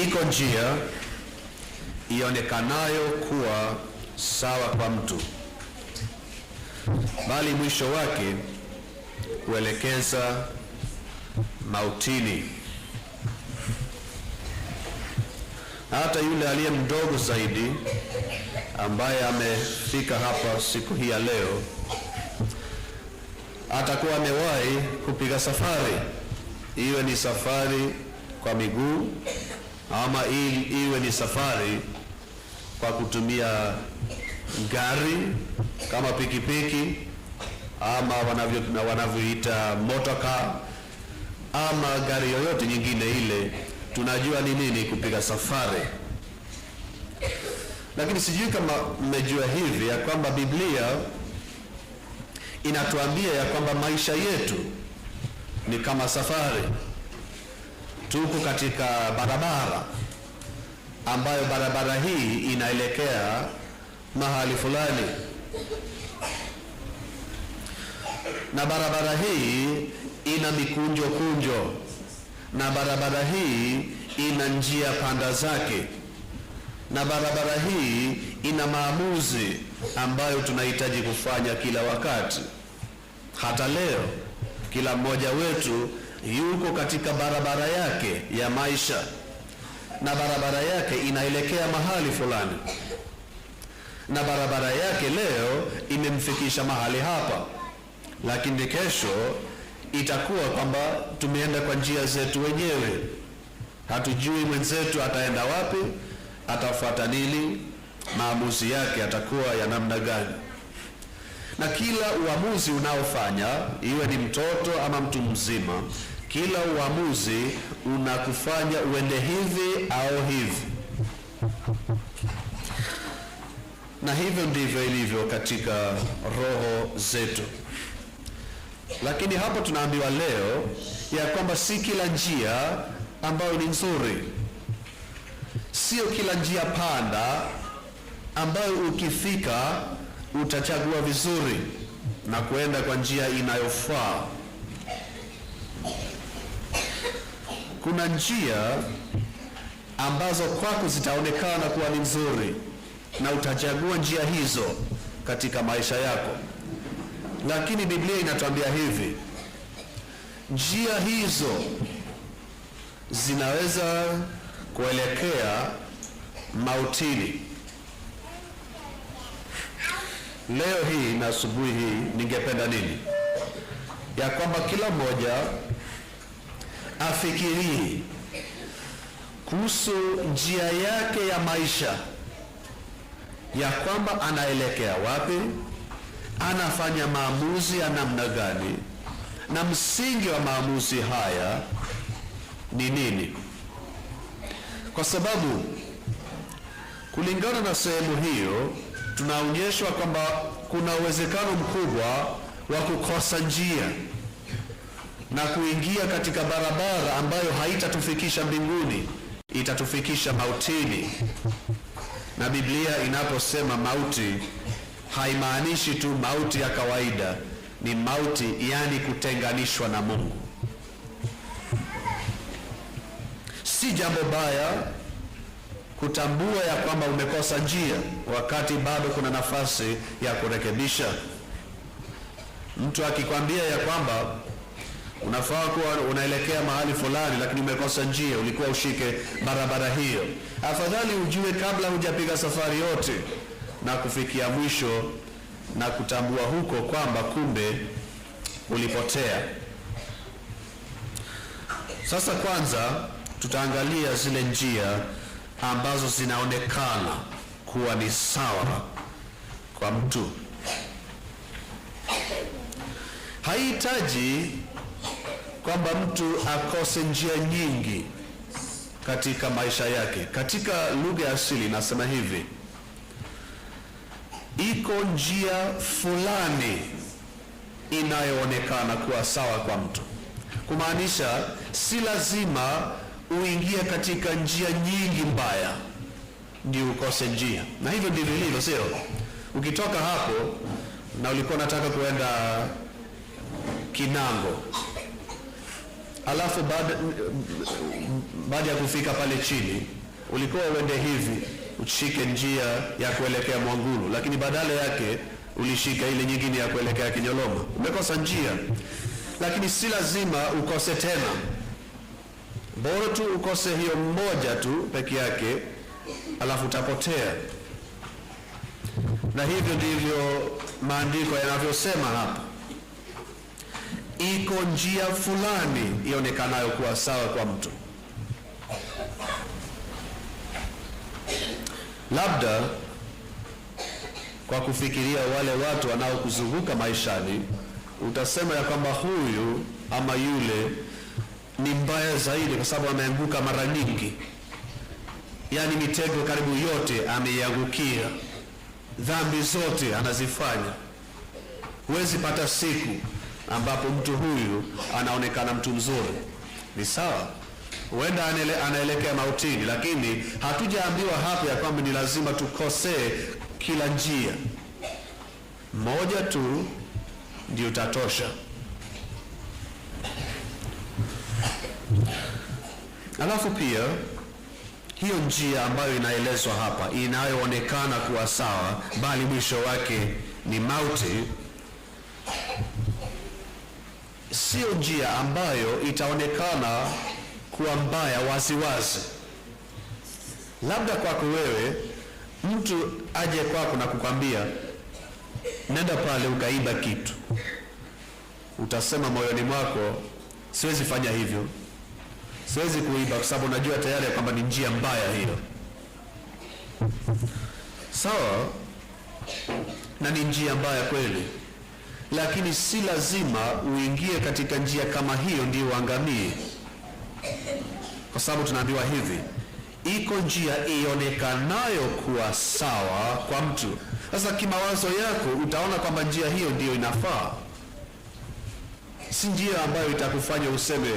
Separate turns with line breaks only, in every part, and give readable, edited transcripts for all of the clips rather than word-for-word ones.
Iko njia ionekanayo kuwa sawa kwa mtu, bali mwisho wake kuelekeza mautini. Hata yule aliye mdogo zaidi ambaye amefika hapa siku hii ya leo atakuwa amewahi kupiga safari, iwe ni safari kwa miguu ama iwe ni safari kwa kutumia gari kama pikipiki ama wanavyoita motorcar ama gari yoyote nyingine ile. Tunajua ni nini kupiga safari. Lakini sijui kama mmejua hivi ya kwamba Biblia inatuambia ya kwamba maisha yetu ni kama safari. Tuko katika barabara ambayo barabara hii inaelekea mahali fulani, na barabara hii ina mikunjo, na barabara hii ina njia panda zake, na barabara hii ina maamuzi ambayo tunahitaji kufanya kila wakati. Hata leo kila mmoja wetu yuko katika barabara yake ya maisha, na barabara yake inaelekea mahali fulani, na barabara yake leo imemfikisha mahali hapa, lakini kesho itakuwa kwamba tumeenda kwa njia zetu wenyewe. Hatujui mwenzetu ataenda wapi, atafuata nini, maamuzi yake atakuwa ya namna gani. Na kila uamuzi unaofanya, iwe ni mtoto ama mtu mzima, kila uamuzi unakufanya uende hivi au hivi. Na hivyo ndivyo ilivyo katika roho zetu. Lakini hapo tunaambiwa leo ya kwamba si kila njia ambayo ni nzuri, sio kila njia panda ambayo ukifika utachagua vizuri na kuenda kwa njia inayofaa. Kuna njia ambazo kwako zitaonekana kuwa ni nzuri na utachagua njia hizo katika maisha yako, lakini Biblia inatuambia hivi, njia hizo zinaweza kuelekea mautini. Leo hii na asubuhi hii ningependa nini? Ya kwamba kila mmoja afikirie kuhusu njia yake ya maisha, ya kwamba anaelekea wapi, anafanya maamuzi ya namna gani, na msingi wa maamuzi haya ni nini. Kwa sababu kulingana na sehemu hiyo tunaonyeshwa kwamba kuna uwezekano mkubwa wa kukosa njia na kuingia katika barabara ambayo haitatufikisha mbinguni, itatufikisha mautini. Na Biblia inaposema mauti, haimaanishi tu mauti ya kawaida, ni mauti yani kutenganishwa na Mungu. Si jambo baya kutambua ya kwamba umekosa njia wakati bado kuna nafasi ya kurekebisha. Mtu akikwambia ya kwamba unafaa kuwa unaelekea mahali fulani lakini umekosa njia, ulikuwa ushike barabara hiyo, afadhali ujue kabla hujapiga safari yote na kufikia mwisho na kutambua huko kwamba kumbe ulipotea. Sasa kwanza tutaangalia zile njia ambazo zinaonekana kuwa ni sawa kwa mtu. Haihitaji kwamba mtu akose njia nyingi katika maisha yake. Katika lugha ya asili nasema hivi, iko njia fulani inayoonekana kuwa sawa kwa mtu. Kumaanisha si lazima uingie katika njia nyingi mbaya ndio ukose njia. Na hivyo ndivyo ilivyo, sio? Ukitoka hapo na ulikuwa unataka kuenda Kinango, alafu baada ya kufika pale chini ulikuwa uende hivi ushike njia ya kuelekea Mwangulu, lakini badala yake ulishika ile nyingine ya kuelekea Kinyoloma. Umekosa njia, lakini si lazima ukose tena, bora tu ukose hiyo mmoja tu peke yake, alafu utapotea. Na hivyo ndivyo maandiko yanavyosema hapa. Iko njia fulani ionekanayo kuwa sawa kwa mtu. Labda kwa kufikiria wale watu wanaokuzunguka maishani, utasema ya kwamba huyu ama yule ni mbaya zaidi kwa sababu ameanguka mara nyingi, yaani mitego karibu yote ameiangukia, dhambi zote anazifanya. Huwezi pata siku ambapo mtu huyu anaonekana mtu mzuri. Ni sawa, huenda anaelekea mautini, lakini hatujaambiwa hapa ya kwamba ni lazima tukosee kila njia. Moja tu ndio tatosha. Alafu pia hiyo njia ambayo inaelezwa hapa inayoonekana kuwa sawa bali mwisho wake ni mauti, sio njia ambayo itaonekana kuwa mbaya waziwazi. Labda kwako wewe, mtu aje kwako na kukwambia nenda pale ukaiba kitu, utasema moyoni mwako, siwezi fanya hivyo, siwezi kuiba, kwa sababu unajua tayari kwamba ni njia mbaya hiyo. Sawa, na ni njia mbaya kweli, lakini si lazima uingie katika njia kama hiyo ndio uangamie, kwa sababu tunaambiwa hivi, iko njia ionekanayo kuwa sawa kwa mtu. Sasa kimawazo yako utaona kwamba njia hiyo ndio inafaa, si njia ambayo itakufanya useme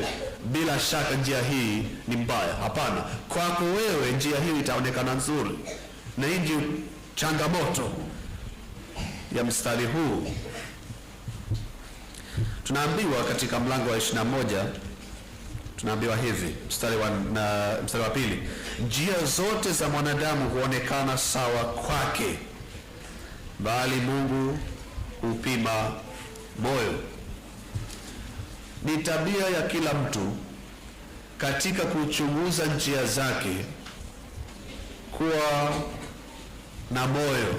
bila shaka njia hii ni mbaya. Hapana, kwako wewe njia hiyo itaonekana nzuri. Na hii ndio changamoto ya mstari huu. Tunaambiwa katika mlango wa 21, tunaambiwa hivi, mstari wa pili, njia zote za mwanadamu huonekana sawa kwake, bali Mungu hupima moyo. Ni tabia ya kila mtu katika kuchunguza njia zake kuwa na moyo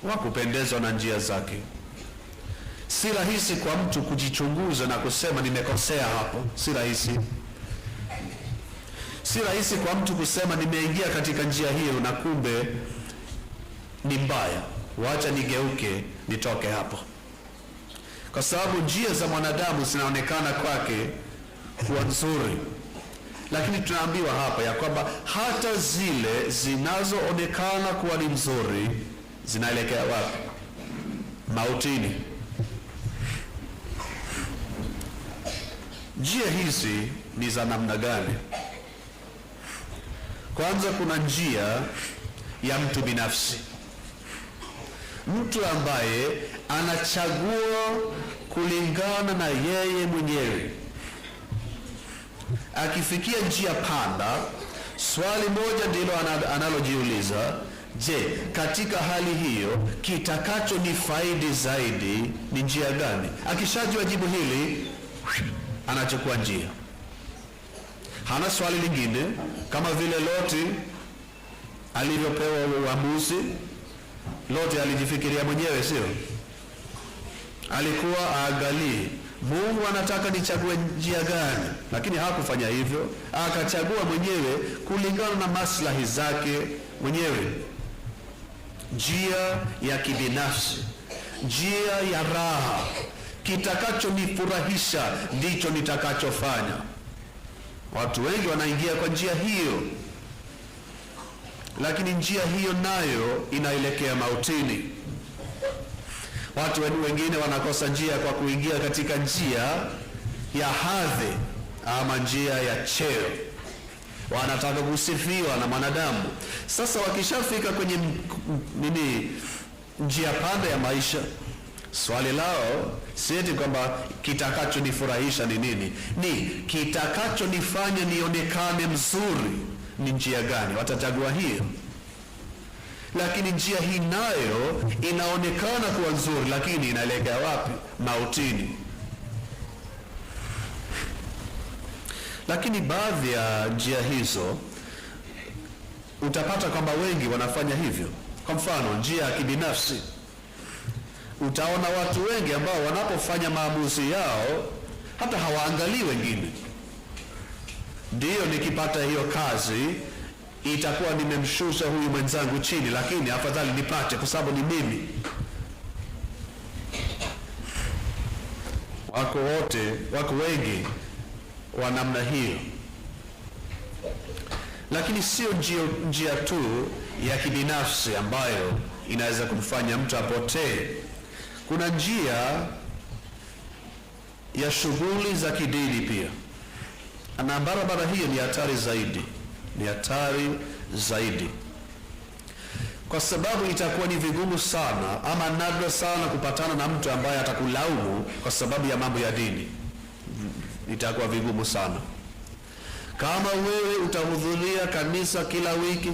wa kupendezwa na njia zake. Si rahisi kwa mtu kujichunguza na kusema nimekosea hapo, si rahisi. Si rahisi kwa mtu kusema nimeingia katika njia hiyo na kumbe ni mbaya, wacha nigeuke nitoke hapo. Kwa sababu njia za mwanadamu zinaonekana kwake kuwa nzuri, lakini tunaambiwa hapa ya kwamba hata zile zinazoonekana kuwa ni nzuri zinaelekea wapi? Mautini. Njia hizi ni za namna gani? Kwanza kuna njia ya mtu binafsi, mtu ambaye anachagua kulingana na yeye mwenyewe. Akifikia njia panda, swali moja ndilo analojiuliza, je, katika hali hiyo kitakacho ni faidi zaidi ni njia gani? Akishajua jibu hili, anachukua njia. Hana swali lingine, kama vile Loti alivyopewa uamuzi. Loti alijifikiria mwenyewe, sio? Alikuwa aangalie Mungu anataka nichague njia gani, lakini hakufanya hivyo. Akachagua mwenyewe kulingana na maslahi zake mwenyewe, njia ya kibinafsi, njia ya raha. Kitakachonifurahisha ndicho nitakachofanya. Watu wengi wanaingia kwa njia hiyo, lakini njia hiyo nayo inaelekea mautini. Watu wengine wanakosa njia kwa kuingia katika njia ya hadhi ama njia ya cheo. Wanataka kusifiwa na mwanadamu. Sasa wakishafika kwenye njia panda ya maisha, Swali lao si eti kwamba kitakachonifurahisha ni nini, ni kitakachonifanya nionekane mzuri ni njia gani. Watachagua hiyo, lakini njia hii nayo inaonekana kuwa nzuri, lakini inaelekea wapi? Mautini. Lakini baadhi ya njia hizo utapata kwamba wengi wanafanya hivyo. Kwa mfano, njia ya kibinafsi. Utaona watu wengi ambao wanapofanya maamuzi yao hata hawaangalii wengine. Ndiyo, nikipata hiyo kazi itakuwa nimemshusha huyu mwenzangu chini, lakini afadhali nipate kwa sababu ni mimi. Wako wengi wa namna hiyo. Lakini sio njia tu ya kibinafsi ambayo inaweza kumfanya mtu apotee. Kuna njia ya shughuli za kidini pia, na barabara hiyo ni hatari zaidi, kwa sababu itakuwa ni vigumu sana ama nadra sana kupatana na mtu ambaye atakulaumu kwa sababu ya mambo ya dini. Itakuwa vigumu sana. Kama wewe utahudhuria kanisa kila wiki,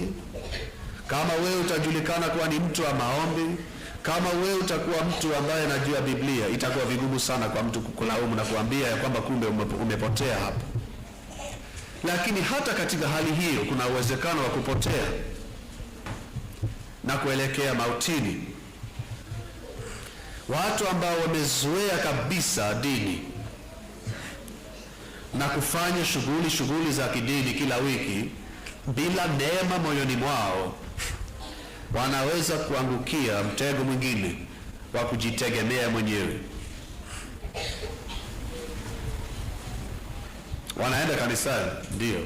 kama wewe utajulikana kuwa ni mtu wa maombi, kama wewe utakuwa mtu ambaye anajua Biblia, itakuwa vigumu sana kwa mtu kukulaumu na kuambia ya kwamba kumbe umepotea hapo. Lakini hata katika hali hiyo kuna uwezekano wa kupotea na kuelekea mautini. Watu ambao wamezoea kabisa dini na kufanya shughuli za kidini kila wiki bila neema moyoni mwao, wanaweza kuangukia mtego mwingine wa kujitegemea mwenyewe. Wanaenda kanisani, ndio.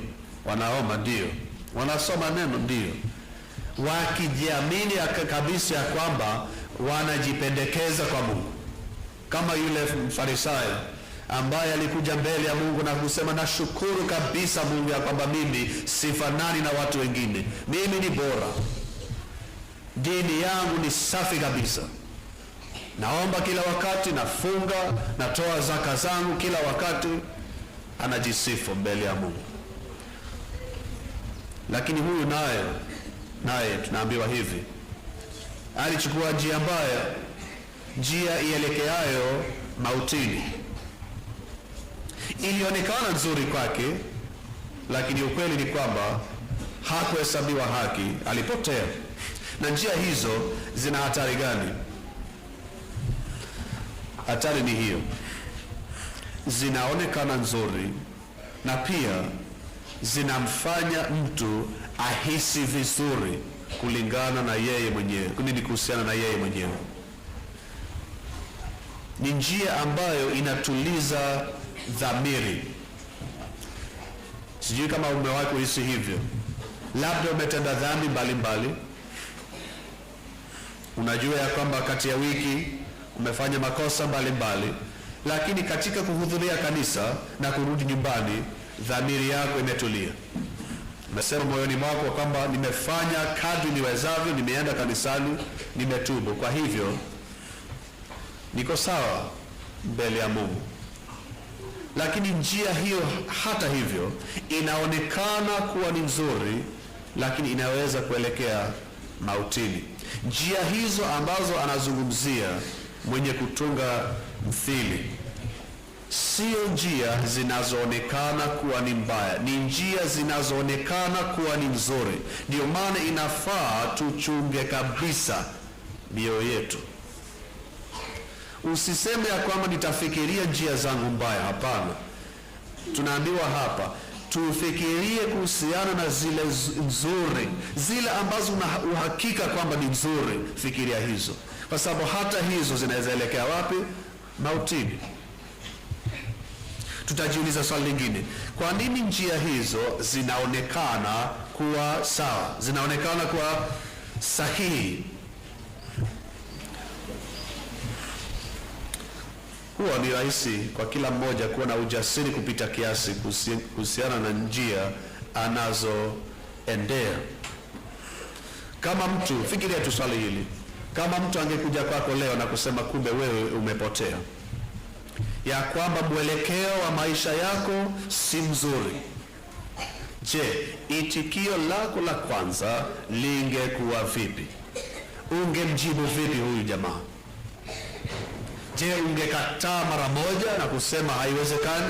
Wanaomba, ndio. Wanasoma neno, ndio. Wakijiamini kabisa ya kwamba wanajipendekeza kwa Mungu, kama yule Mfarisayo ambaye alikuja mbele ya Mungu na kusema, nashukuru kabisa Mungu ya kwamba mimi sifanani na watu wengine, mimi ni bora, dini yangu ni safi kabisa, naomba kila wakati, nafunga, natoa zaka zangu kila wakati. Anajisifu mbele ya Mungu. Lakini huyu naye tunaambiwa hivi, alichukua njia mbaya, njia ielekeayo mautini. Ilionekana nzuri kwake, lakini ukweli ni kwamba hakuhesabiwa haki, alipotea. Na njia hizo zina hatari gani? Hatari ni hiyo, zinaonekana nzuri na pia zinamfanya mtu ahisi vizuri kulingana na yeye mwenyewe, kuhusiana na yeye mwenyewe. Ni njia ambayo inatuliza dhamiri. Sijui kama umewahi kuhisi hivyo. Labda umetenda dhambi mbalimbali, unajua ya kwamba kati ya wiki umefanya makosa mbalimbali, lakini katika kuhudhuria kanisa na kurudi nyumbani, dhamiri yako imetulia. Umesema moyoni mwako kwamba nimefanya kadri niwezavyo, nimeenda kanisani, nimetubu, kwa hivyo niko sawa mbele ya Mungu. Lakini njia hiyo hata hivyo inaonekana kuwa ni nzuri, lakini inaweza kuelekea mautini. Njia hizo ambazo anazungumzia mwenye kutunga mthili sio njia zinazoonekana kuwa ni mbaya, ni njia zinazoonekana kuwa ni nzuri. Ndio maana inafaa tuchunge kabisa mioyo yetu. Usiseme ya kwamba nitafikiria njia zangu mbaya. Hapana, tunaambiwa hapa tufikirie kuhusiana na zile nzuri, zile ambazo una uhakika kwamba ni nzuri. Fikiria hizo, kwa sababu hata hizo zinaweza elekea wapi? Mautini. Tutajiuliza swali lingine, kwa nini njia hizo zinaonekana kuwa sawa, zinaonekana kuwa sahihi? Huwa ni rahisi kwa kila mmoja kuwa na ujasiri kupita kiasi kuhusiana na njia anazoendea. Kama mtu, fikiria tu swali hili, Kama mtu angekuja kwako leo na kusema kumbe wewe umepotea, ya kwamba mwelekeo wa maisha yako si mzuri, je, itikio lako la kwanza lingekuwa vipi? Ungemjibu vipi huyu jamaa? Je, ungekataa mara moja na kusema haiwezekani,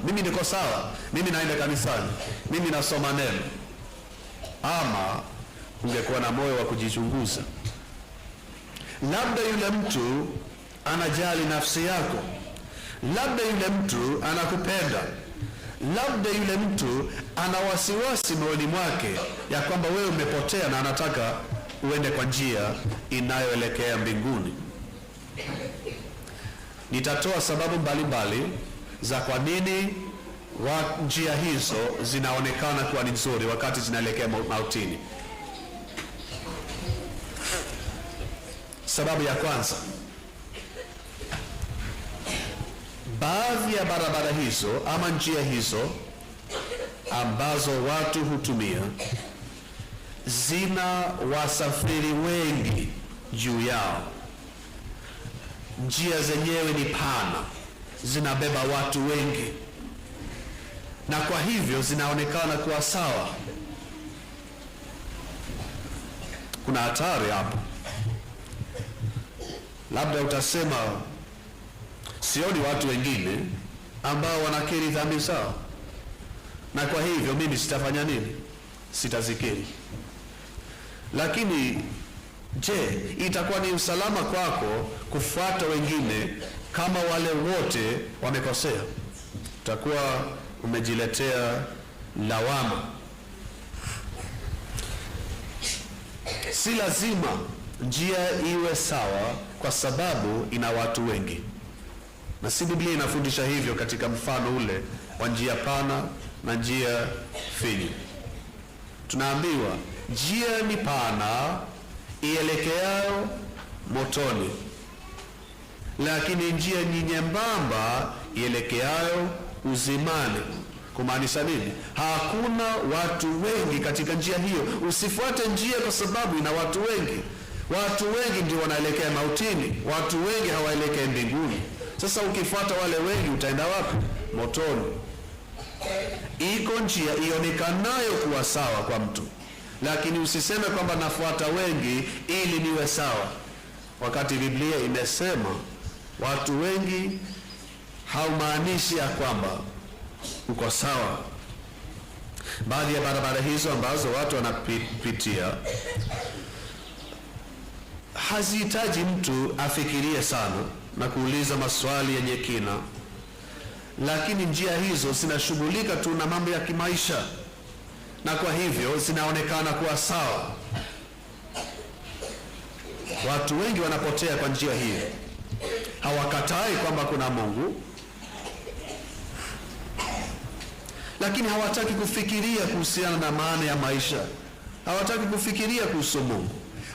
mimi niko sawa, mimi naenda kanisani, mimi nasoma neno? Ama ungekuwa na moyo wa kujichunguza? Labda yule mtu anajali nafsi yako, labda yule mtu anakupenda, labda yule mtu ana wasiwasi moyoni mwake ya kwamba wewe umepotea na anataka uende kwa njia inayoelekea mbinguni. Nitatoa sababu mbalimbali za kwa nini njia hizo zinaonekana kuwa ni nzuri wakati zinaelekea mautini. Sababu ya kwanza, baadhi ya barabara hizo ama njia hizo ambazo watu hutumia zina wasafiri wengi juu yao. Njia zenyewe ni pana, zinabeba watu wengi, na kwa hivyo zinaonekana kuwa sawa. Kuna hatari hapo. Labda utasema sioni watu wengine ambao wanakiri dhambi zao, na kwa hivyo mimi sitafanya nini? Sitazikiri. Lakini je, itakuwa ni usalama kwako kufuata wengine kama wale wote wamekosea? Utakuwa umejiletea lawama. Si lazima njia iwe sawa kwa sababu ina watu wengi, na si Biblia inafundisha hivyo katika mfano ule wa njia pana na njia finyu. Tunaambiwa njia ni pana ielekeayo motoni, lakini njia ni nyembamba ielekeayo uzimani. Kumaanisha nini? Hakuna watu wengi katika njia hiyo. Usifuate njia kwa sababu ina watu wengi. Watu wengi ndio wanaelekea mautini, watu wengi hawaelekei mbinguni. Sasa ukifuata wale wengi utaenda wapi? Motoni. Iko njia ionekanayo kuwa sawa kwa mtu, lakini usiseme kwamba nafuata wengi ili niwe sawa, wakati Biblia imesema watu wengi haumaanishi ya kwamba uko sawa. Baadhi ya barabara hizo ambazo watu wanapitia hazihitaji mtu afikirie sana na kuuliza maswali yenye kina, lakini njia hizo zinashughulika tu na mambo ya kimaisha, na kwa hivyo zinaonekana kuwa sawa. Watu wengi wanapotea kwa njia hiyo. Hawakatai kwamba kuna Mungu, lakini hawataki kufikiria kuhusiana na maana ya maisha. Hawataki kufikiria kuhusu Mungu.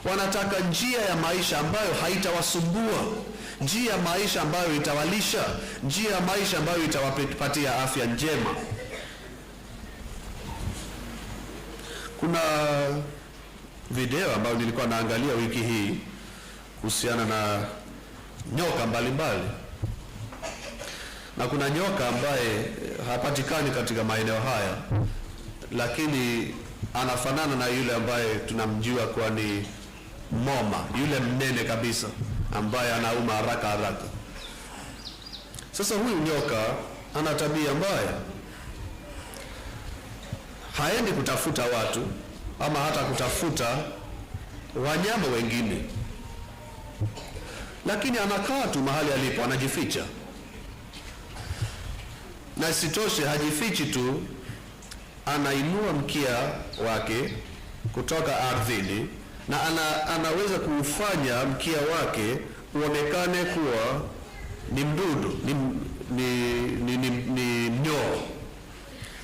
Wanataka njia ya maisha ambayo haitawasumbua, njia ya maisha ambayo itawalisha, njia ya maisha ambayo itawapatia afya njema. Kuna video ambayo nilikuwa naangalia wiki hii kuhusiana na nyoka mbalimbali, na kuna nyoka ambaye hapatikani katika maeneo haya, lakini anafanana na yule ambaye tunamjua kwa ni moma, yule mnene kabisa ambaye anauma haraka haraka. Sasa huyu nyoka ana tabia mbaya. Haendi kutafuta watu ama hata kutafuta wanyama wengine, lakini anakaa tu mahali alipo, anajificha. Na isitoshe hajifichi tu, anainua mkia wake kutoka ardhini na anaweza kuufanya mkia wake uonekane kuwa ni mdudu, ni mnyoo.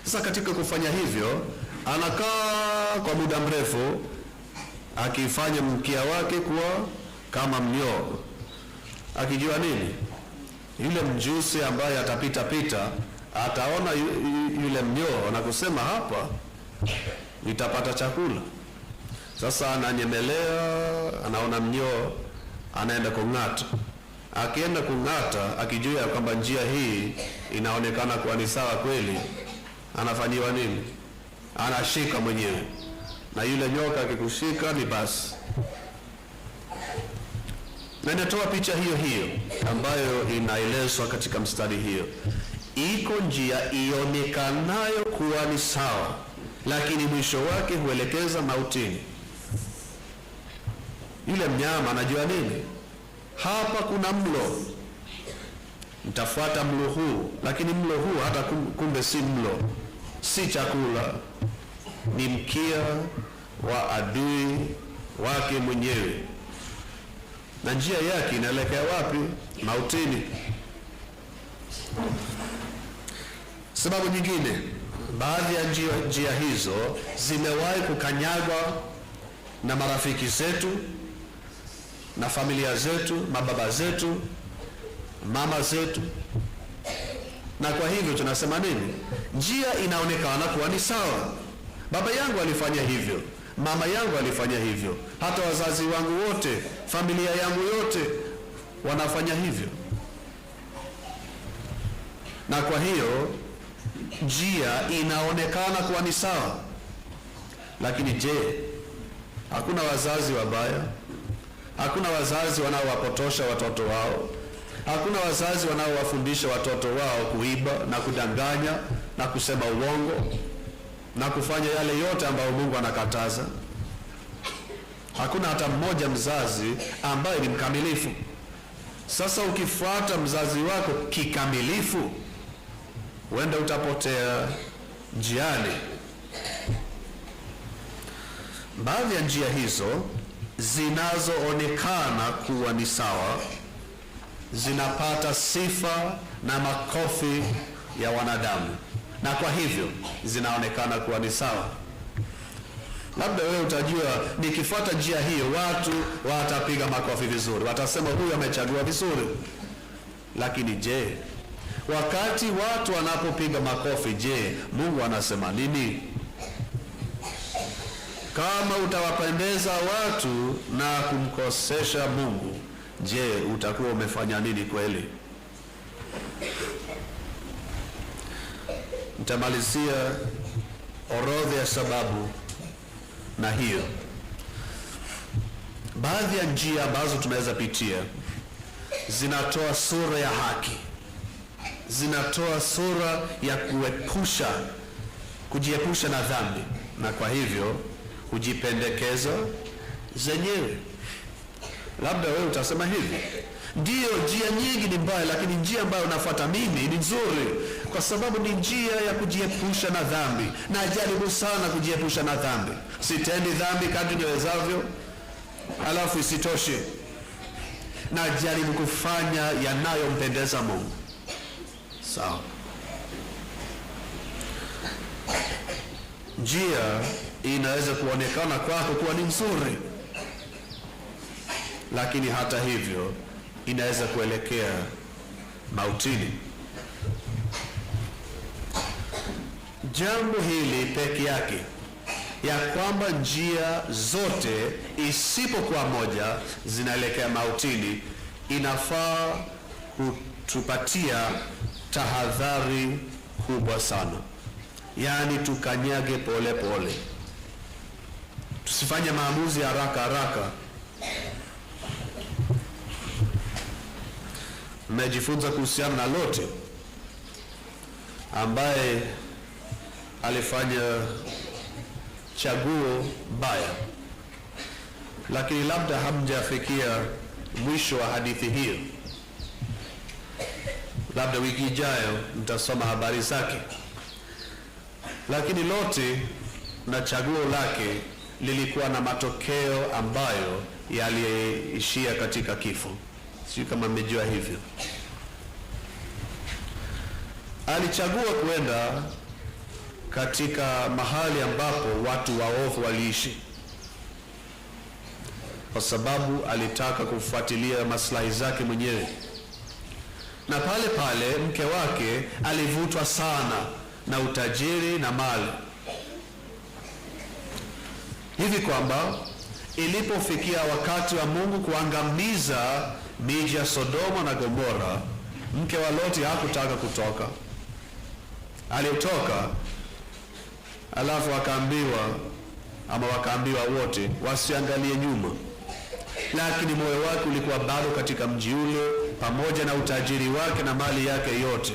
Sasa katika kufanya hivyo anakaa kwa muda mrefu akifanya mkia wake kuwa kama mnyoo, akijua nini? Yule mjusi ambaye atapita pita ataona yule mnyoo na kusema hapa nitapata chakula. Sasa ananyemelea, anaona mnyoo, anaenda kung'ata. Akienda kung'ata, akijua kwamba njia hii inaonekana kuwa ni sawa kweli, anafanyiwa nini? Anashika mwenyewe, na yule nyoka akikushika ni basi. Na inatoa picha hiyo hiyo ambayo inaelezwa katika mstari hiyo. Iko njia ionekanayo kuwa ni sawa, lakini mwisho wake huelekeza mautini. Yule mnyama anajua nini? Hapa kuna mlo, mtafuata mlo huu, lakini mlo huu hata kumbe si mlo, si chakula, ni mkia wa adui wake mwenyewe, na njia yake inaelekea wapi? Mautini. Sababu nyingine, baadhi ya njia hizo zimewahi kukanyagwa na marafiki zetu na familia zetu, mababa zetu, mama zetu, na kwa hivyo tunasema nini? Njia inaonekana kuwa ni sawa. Baba yangu alifanya hivyo, mama yangu alifanya hivyo, hata wazazi wangu wote, familia yangu yote wanafanya hivyo. Na kwa hiyo njia inaonekana kuwa ni sawa. Lakini je, hakuna wazazi wabaya? Hakuna wazazi wanaowapotosha watoto wao? Hakuna wazazi wanaowafundisha watoto wao kuiba na kudanganya na kusema uongo na kufanya yale yote ambayo Mungu anakataza? Hakuna hata mmoja mzazi ambaye ni mkamilifu. Sasa ukifuata mzazi wako kikamilifu, huenda utapotea njiani. Baadhi ya njia hizo zinazoonekana kuwa ni sawa zinapata sifa na makofi ya wanadamu, na kwa hivyo zinaonekana kuwa ni sawa. Labda wewe utajua, nikifuata njia hiyo watu watapiga makofi vizuri, watasema huyu amechagua vizuri. Lakini je, wakati watu wanapopiga makofi, je, Mungu anasema nini? Kama utawapendeza watu na kumkosesha Mungu, je, utakuwa umefanya nini kweli? Nitamalizia orodha ya sababu na hiyo. Baadhi ya njia ambazo tunaweza pitia zinatoa sura ya haki, zinatoa sura ya kujiepusha na dhambi, na kwa hivyo hujipendekeza zenyewe. Labda wewe utasema hivi, ndiyo, njia nyingi ni mbaya, lakini njia ambayo unafuata mimi ni nzuri, kwa sababu ni njia ya kujiepusha na dhambi. Najaribu sana kujiepusha na dhambi, sitendi dhambi kadri niwezavyo, alafu isitoshe najaribu kufanya yanayompendeza Mungu. Sawa. Njia inaweza kuonekana kwako kuwa ni nzuri, lakini hata hivyo inaweza kuelekea mautini. Jambo hili peke yake, ya kwamba njia zote isipokuwa moja zinaelekea mautini, inafaa kutupatia tahadhari kubwa sana. Yaani tukanyage pole pole, tusifanye maamuzi haraka haraka. Mmejifunza kuhusiana na Loti ambaye alifanya chaguo baya, lakini labda hamjafikia mwisho wa hadithi hiyo. Labda wiki ijayo mtasoma habari zake. Lakini Loti na chaguo lake lilikuwa na matokeo ambayo yaliishia katika kifo. Sio kama mmejua hivyo. Alichagua kwenda katika mahali ambapo watu waovu waliishi, kwa sababu alitaka kufuatilia maslahi zake mwenyewe. Na pale pale mke wake alivutwa sana na utajiri na mali. hivi kwamba ilipofikia wakati wa Mungu kuangamiza miji ya Sodoma na Gomora, mke wa Loti hakutaka kutoka. Alitoka, alafu wakaambiwa wote wasiangalie nyuma, lakini moyo wake ulikuwa bado katika mji ule, pamoja na utajiri wake na mali yake yote.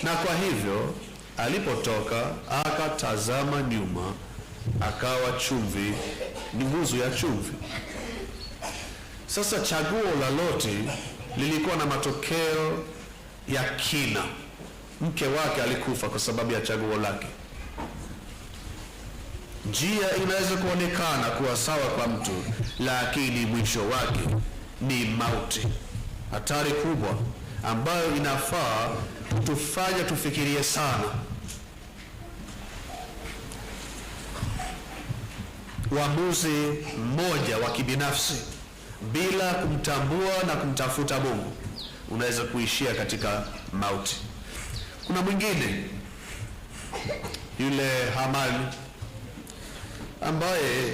Na kwa hivyo alipotoka akatazama nyuma, akawa chumvi, ni nguzo ya chumvi. Sasa chaguo la Loti lilikuwa na matokeo ya kina. Mke wake alikufa kwa sababu ya chaguo lake. Njia inaweza kuonekana kuwa sawa kwa mtu, lakini mwisho wake ni mauti. Hatari kubwa ambayo inafaa tufanye tufikirie sana. Uamuzi mmoja wa kibinafsi bila kumtambua na kumtafuta Mungu unaweza kuishia katika mauti. Kuna mwingine, yule Hamani, ambaye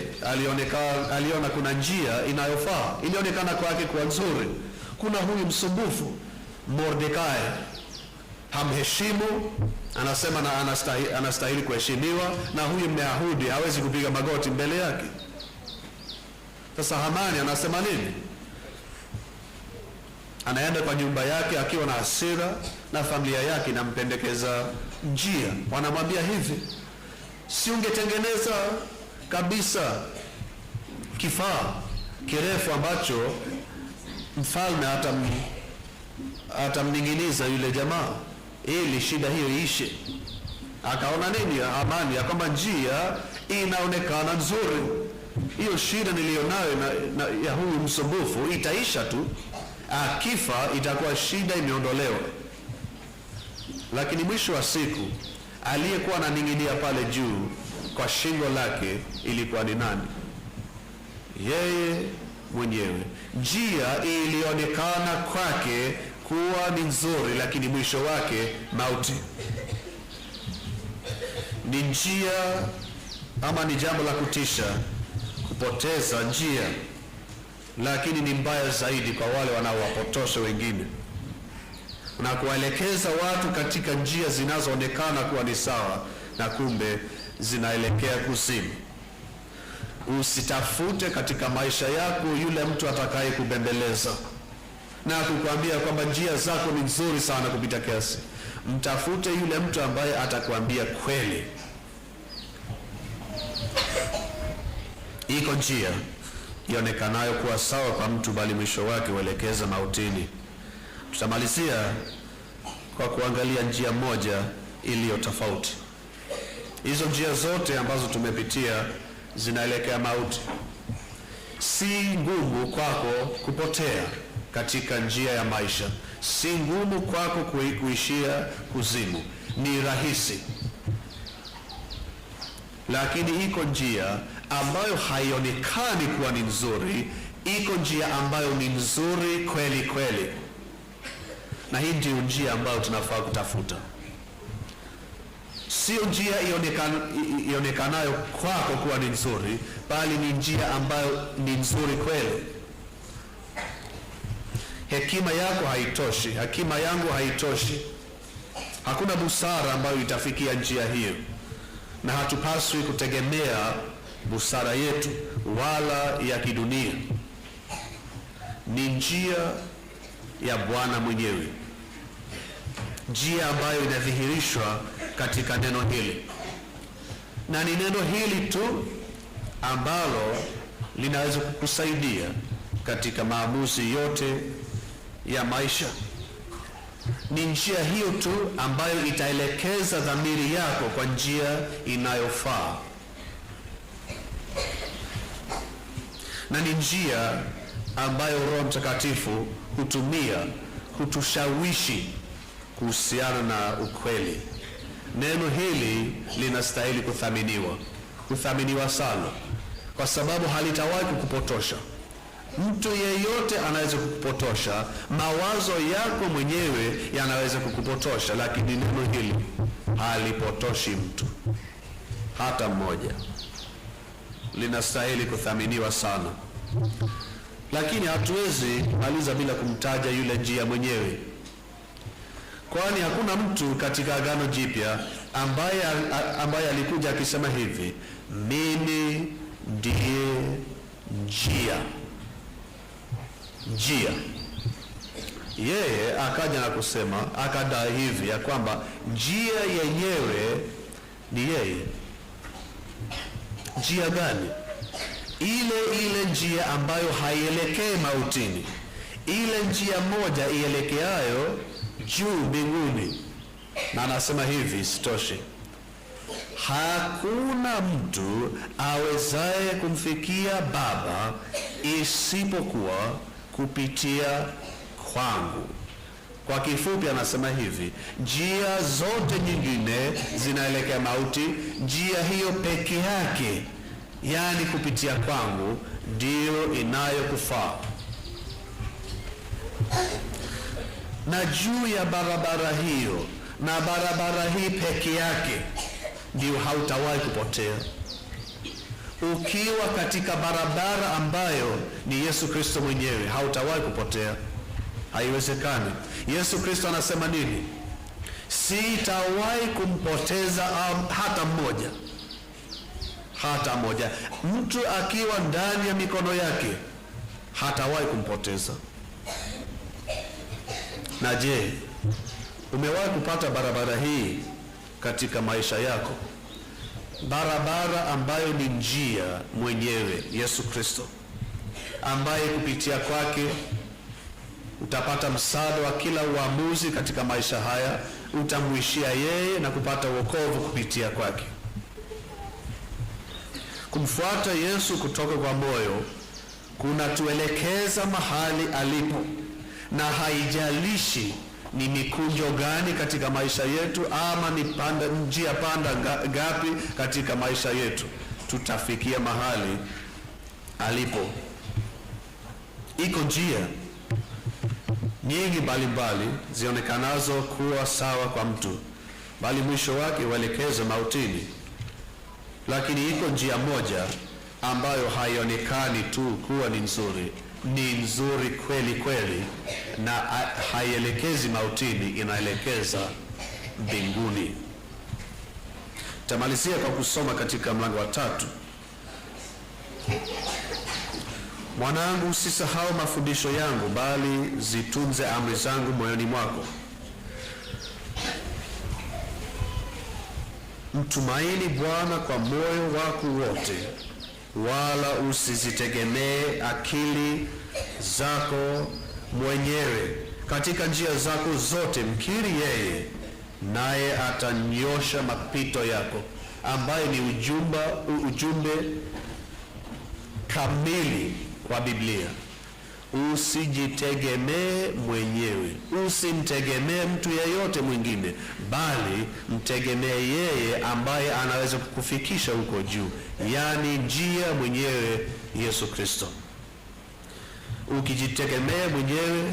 aliona kuna njia inayofaa, ilionekana kwake kuwa nzuri. Kuna huyu msumbufu Mordekai, hamheshimu, anasema na anastahili kuheshimiwa, na huyu Myahudi hawezi kupiga magoti mbele yake. Sasa Hamani anasema nini? Anaenda kwa nyumba yake akiwa na hasira, na familia yake inampendekeza njia. Wanamwambia hivi, si ungetengeneza kabisa kifaa kirefu ambacho mfalme atamning'iniza yule jamaa ili shida hiyo iishe? Akaona nini Hamani? Ya kwamba njia inaonekana nzuri, hiyo shida nilionayo ya huyu msumbufu itaisha tu, akifa itakuwa shida imeondolewa. Lakini mwisho wa siku aliyekuwa ananing'inia pale juu kwa shingo lake ilikuwa ni nani? Yeye mwenyewe. Njia ilionekana kwake kuwa ni nzuri, lakini mwisho wake mauti. Ni njia ama ni jambo la kutisha kupoteza njia, lakini ni mbaya zaidi kwa wale wanaowapotosha wengine na kuwaelekeza watu katika njia zinazoonekana kuwa ni sawa, na kumbe zinaelekea kuzimu. Usitafute katika maisha yako yule mtu atakaye kubembeleza na kukwambia kwamba njia zako ni nzuri sana kupita kiasi. Mtafute yule mtu ambaye atakwambia kweli. Iko njia ionekanayo kuwa sawa kwa mtu, bali mwisho wake uelekeza mautini. Tutamalizia kwa kuangalia njia moja iliyo tofauti. Hizo njia zote ambazo tumepitia zinaelekea mauti. Si ngumu kwako kupotea katika njia ya maisha, si ngumu kwako kuishia kuzimu, ni rahisi. Lakini iko njia ambayo haionekani kuwa ni nzuri, iko njia ambayo ni nzuri kweli kweli, na hii ndio njia ambayo tunafaa kutafuta. Sio njia ionekanayo kwako kuwa ni nzuri, bali ni njia ambayo ni nzuri kweli. Hekima yako haitoshi, hekima yangu haitoshi. Hakuna busara ambayo itafikia njia hiyo, na hatupaswi kutegemea busara yetu wala ya kidunia. Ni njia ya Bwana mwenyewe, njia ambayo inadhihirishwa katika neno hili, na ni neno hili tu ambalo linaweza kukusaidia katika maamuzi yote ya maisha. Ni njia hiyo tu ambayo itaelekeza dhamiri yako kwa njia inayofaa, na ni njia ambayo Roho Mtakatifu hutumia kutushawishi kuhusiana na ukweli. Neno hili linastahili kuthaminiwa sana, kwa sababu halitawahi kukupotosha. Mtu yeyote anaweza kukupotosha, mawazo yako mwenyewe yanaweza kukupotosha, lakini neno hili halipotoshi mtu hata mmoja. linastahili kuthaminiwa sana, lakini hatuwezi maliza bila kumtaja yule njia mwenyewe, kwani hakuna mtu katika Agano Jipya ambaye alikuja akisema hivi, mimi ndiye njia. Yeye akaja na kusema, akadai hivi ya kwamba njia yenyewe ni yeye. Njia gani? Ile njia ambayo haielekei mautini, ile njia moja ielekeayo juu mbinguni. Na anasema hivi, sitoshe, hakuna mtu awezaye kumfikia Baba isipokuwa kupitia kwangu. Kwa kifupi anasema hivi, njia zote nyingine zinaelekea mauti, njia hiyo peke yake, yani kupitia kwangu, ndiyo inayokufaa. Na juu ya barabara hiyo, na barabara hii peke yake, ndio hautawahi kupotea. Ukiwa katika barabara ambayo ni Yesu Kristo mwenyewe, hautawahi kupotea. Haiwezekani. Yesu Kristo anasema nini? Sitawahi kumpoteza hata mmoja. Hata mmoja. Mtu akiwa ndani ya mikono yake hatawahi kumpoteza. Na je, umewahi kupata barabara hii katika maisha yako? Barabara ambayo ni njia mwenyewe, Yesu Kristo, ambaye kupitia kwake utapata msaada wa kila uamuzi katika maisha haya, utamwishia yeye na kupata wokovu kupitia kwake. Kumfuata Yesu kutoka kwa moyo kunatuelekeza mahali alipo, na haijalishi ni mikunjo gani katika maisha yetu ama ni njia panda gapi katika maisha yetu, tutafikia mahali alipo. Iko njia nyingi mbalimbali zionekanazo kuwa sawa kwa mtu, bali mwisho wake uelekeza mautini. Lakini iko njia moja ambayo haionekani tu kuwa ni nzuri, ni nzuri kweli kweli, na haielekezi mautini, inaelekeza mbinguni. Tamalizia kwa kusoma katika mlango wa 3. Mwanangu, usisahau mafundisho yangu, bali zitunze amri zangu moyoni mwako. Mtumaini Bwana kwa moyo wako wote, wala usizitegemee akili zako mwenyewe. Katika njia zako zote mkiri yeye, naye atanyosha mapito yako, ambaye ni ujumbe kamili wa Biblia. Usijitegemee mwenyewe, usimtegemee mtu yeyote mwingine, bali mtegemee yeye ambaye anaweza kukufikisha huko juu, yani njia mwenyewe, Yesu Kristo. Ukijitegemea mwenyewe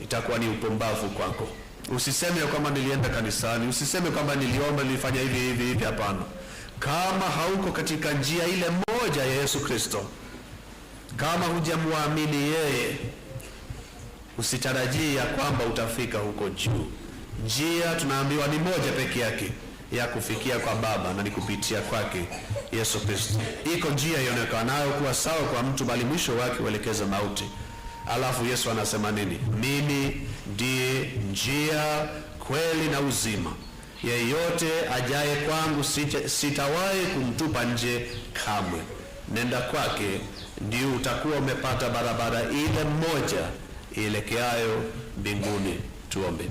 itakuwa ni upumbavu kwako. Usiseme kwamba nilienda kanisani, usiseme kwamba niliomba, nilifanya hivi, hapana. Kama hauko katika njia ile moja ya Yesu Kristo, kama hujamwamini yeye, usitarajie ya kwamba utafika huko juu. Njia tunaambiwa ni moja peke yake ya kufikia kwa Baba, na ni kupitia kwake Yesu Kristo. Iko njia ionekanayo kuwa sawa kwa mtu, bali mwisho wake uelekeza mauti. Alafu Yesu anasema nini? Mimi ndiye njia, kweli na uzima. Yeyote ajaye kwangu sitawahi kumtupa nje kamwe. Nenda kwake, ndio utakuwa umepata barabara ile moja ielekeayo mbinguni. Tuombe.